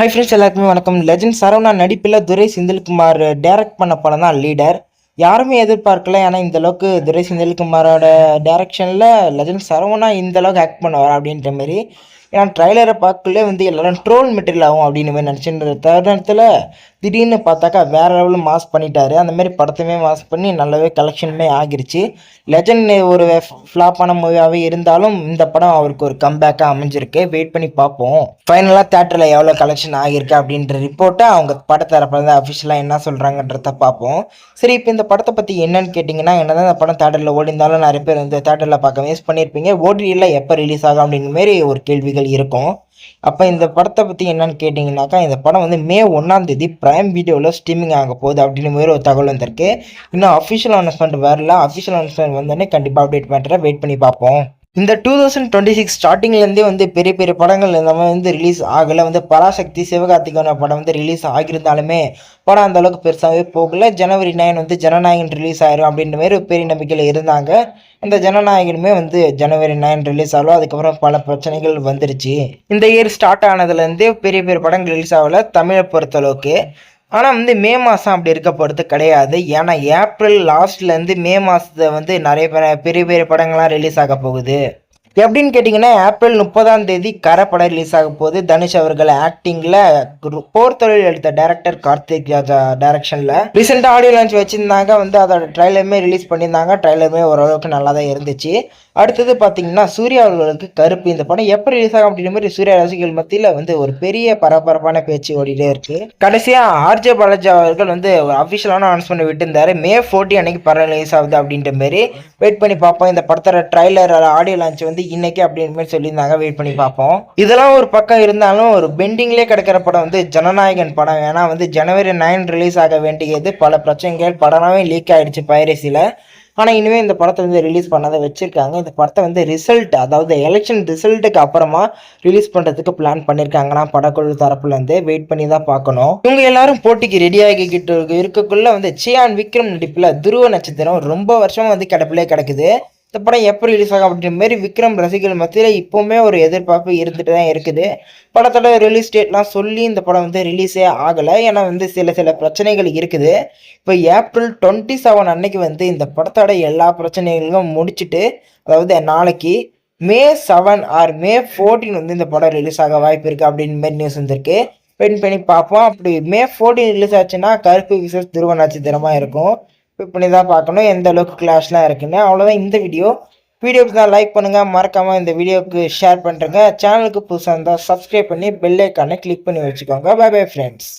Hi friends, எல்லாருக்குமே வணக்கம். Legend Saravana நடிப்பில் துரை செந்தில்குமார் டைரக்ட் பண்ண படம் தான் லீடர். யாருமே எதிர்பார்க்கல. ஏன்னா இந்த அளவுக்கு துரை செந்தில்குமாரோட டைரக்ஷனில் லெஜண்ட் சரவணா இந்த அளவுக்கு ஆக்ட் பண்ணுவார் அப்படின்ற மாதிரி. ஏன்னா ட்ரைலரை பார்க்கலே எல்லாரும் ட்ரோல் மெட்டீரியல் ஆகும் அப்படின்னு மாதிரி நினச்சின்ற தருணத்தில் திடீர்னு பார்த்தாக்கா வேற லெவலில் மாஸ் பண்ணிட்டாரு. அந்த மாதிரி படத்தையுமே மாஸ் பண்ணி நல்லாவே கலெக்ஷனுமே ஆகிருச்சு. லெஜண்ட் ஒரு ஃப்ளாப்பான மூவியாகவே இருந்தாலும் இந்த படம் அவருக்கு ஒரு கம்பேக்காக அமைஞ்சிருக்கு. வெயிட் பண்ணி பார்ப்போம் ஃபைனலாக தேட்டரில் எவ்வளோ கலெக்ஷன் ஆகியிருக்கு அப்படின்ற ரிப்போர்ட்டை அவங்க படத்தரப்பில் தான் அஃபிஷியலாக என்ன சொல்கிறாங்கன்றத பார்ப்போம். சரி, இப்போ இந்த படத்தை பற்றி என்னன்னு கேட்டிங்கன்னா, என்னதான் இந்த படம் தேட்டரில் ஓடிந்தாலும் நிறைய பேர் தேட்டரில் பார்க்க வேஸ்ட் பண்ணியிருப்பீங்க. ஓடிடியில் எப்போ ரிலீஸ் ஆகும் அப்படின்ற மாரி ஒரு கேள்விகள் இருக்கும். அப்போ இந்த படத்தை பற்றி என்னன்னு கேட்டிங்கனாக்கா, இந்த படம் மே 1 பிரைம் வீடியோவில் ஸ்ட்ரீமிங் ஆக போகுது அப்படின்னு மாதிரி ஒரு தகவல் வந்திருக்கு. இன்னும் அஃபிஷியல் அனௌன்ஸ்மெண்ட் வரல. அஃபிஷியல் அனௌன்ஸ்மெண்ட் வந்தோடனே கண்டிப்பாக அப்டேட் பண்ணுறேன். வெயிட் பண்ணி பார்ப்போம். இந்த 2026 ஸ்டார்டிங்லேருந்தே பெரிய பெரிய படங்கள் இந்த மாதிரி ரிலீஸ் ஆகலை. பராசக்தி சிவகார்த்திகேயன் படம் ரிலீஸ் ஆகியிருந்தாலுமே படம் அந்த அளவுக்கு பெருசாகவே போகல. ஜனவரி 9 ஜனநாயகன் ரிலீஸ் ஆயிரும் அப்படின்ற மாதிரி ஒரு பெரிய நம்பிக்கையில் இருந்தாங்க. அந்த ஜனநாயகனுமே ஜனவரி 9 ரிலீஸ் ஆகலாம். அதுக்கப்புறம் பல பிரச்சனைகள் வந்துருச்சு. இந்த இயர் ஸ்டார்ட் ஆனதுலேருந்தே பெரிய பெரிய படங்கள் ரிலீஸ் ஆகலை தமிழை பொறுத்தளவுக்கு. ஆனால் மே மாதம் அப்படி இருக்க போகிறது கிடையாது. ஏன்னா ஏப்ரல் லாஸ்ட்லேருந்து மே மாதத்தை நிறைய பெரிய பெரிய படங்கள்லாம் ரிலீஸ் ஆக போகுது. எப்படின்னு கேட்டிங்கன்னா, ஏப்ரல் 30 கரை படம் ரிலீஸ் ஆக போகுது. தனுஷ் அவர்கள் ஆக்டிங்கில் போர் தொழில் எடுத்த டைரக்டர் கார்த்திக் ராஜா டைரக்ஷனில் ரீசெண்டாக ஆடியோ லான்ச் வச்சுருந்தாங்க. அதோட ட்ரைலருமே ரிலீஸ் பண்ணியிருந்தாங்க. ட்ரைலருமே ஓரளவுக்கு நல்லா தான் இருந்துச்சு. அடுத்தது பார்த்தீங்கன்னா, சூர்யா அவர்களுக்கு கருப்பு. இந்த படம் எப்போ ரிலீஸ் ஆகும் அப்படின்ற மாதிரி சூர்யா ரசிகர்கள் மத்தியில் ஒரு பெரிய பரபரப்பான பேச்சு ஓடிட்டே இருக்கு. கடைசியாக ஆர்ஜே பாலாஜி அவர்கள் ஒரு அஃபிஷியலான அனௌன்ஸ்மெண்ட் விட்டுருந்தாரு. மே 14 அன்னைக்கு படம் ரிலீஸ் ஆகுது அப்படின்ற மாதிரி. வெயிட் பண்ணி பார்ப்போம். இந்த படத்தோட ட்ரைலர் ஆடியோ லான்ச் இன்னைக்கு அப்படின்ற மாதிரி சொல்லியிருந்தாங்க. வெயிட் பண்ணி பார்ப்போம். இதெல்லாம் ஒரு பக்கம் இருந்தாலும் ஒரு பெண்டிங்லேயே கிடக்கிற படம் ஜனநாயகன் படம். ஏன்னா ஜனவரி 9 ரிலீஸ் ஆக வேண்டியது. பல பிரச்சனைகள் படமாவே லீக் ஆகிடுச்சு பைரசியில். ஆனால் இனிமேல் இந்த படத்தை ரிலீஸ் பண்ணாத வச்சுருக்காங்க. இந்த படத்தை ரிசல்ட், அதாவது எலெக்ஷன் ரிசல்ட்டுக்கு அப்புறமா ரிலீஸ் பண்ணுறதுக்கு பிளான் பண்ணியிருக்காங்கன்னா படக்குழு தரப்புலேருந்து வெயிட் பண்ணி தான் பார்க்கணும். இவங்க எல்லாரும் போட்டிக்கு ரெடி ஆகிக்கிட்டு இருக்கக்குள்ள சியான் விக்ரம் நடிப்பில் துருவ நட்சத்திரம் ரொம்ப வருஷமாக கிடப்பிலே கிடக்குது. இந்த படம் எப்போ ரிலீஸ் ஆகும் அப்படின்ற மாதிரி விக்ரம் ரசிகர்கள் மத்தியில் இப்போவுமே ஒரு எதிர்பார்ப்பு இருந்துட்டு தான் இருக்குது. படத்தோட ரிலீஸ் டேட்லாம் சொல்லி இந்த படம் ரிலீஸே ஆகலை. ஏன்னா சில பிரச்சனைகள் இருக்குது. இப்போ ஏப்ரல் 27 அன்னைக்கு இந்த படத்தோட எல்லா பிரச்சனைகளும் முடிச்சுட்டு, அதாவது நாளைக்கு மே 7 ஆர் மே 14 இந்த படம் ரிலீஸ் ஆக வாய்ப்பு இருக்குது அப்படின்னு மாதிரி நியூஸ் வந்திருக்கு. வெயிட் பண்ணி பார்ப்போம். அப்படி மே 14 ரிலீஸ் ஆச்சுன்னா கருப்பு விசேஷ் துருவ நட்சத்திரமாக இருக்கும். பண்ணி தான் பார்க்கணும் எந்த அளவுக்கு கிளாஸ்லாம் இருக்குன்னு. அவ்வளோதான் இந்த வீடியோக்கு தான் லைக் பண்ணுங்கள். மறக்காமல் இந்த வீடியோவுக்கு ஷேர் பண்ணுறேங்க. சேனலுக்கு புதுசாக இருந்தால் சப்ஸ்கிரைப் பண்ணி பெல் ஐக்கானை கிளிக் பண்ணி வச்சுக்கோங்க. Bye bye friends.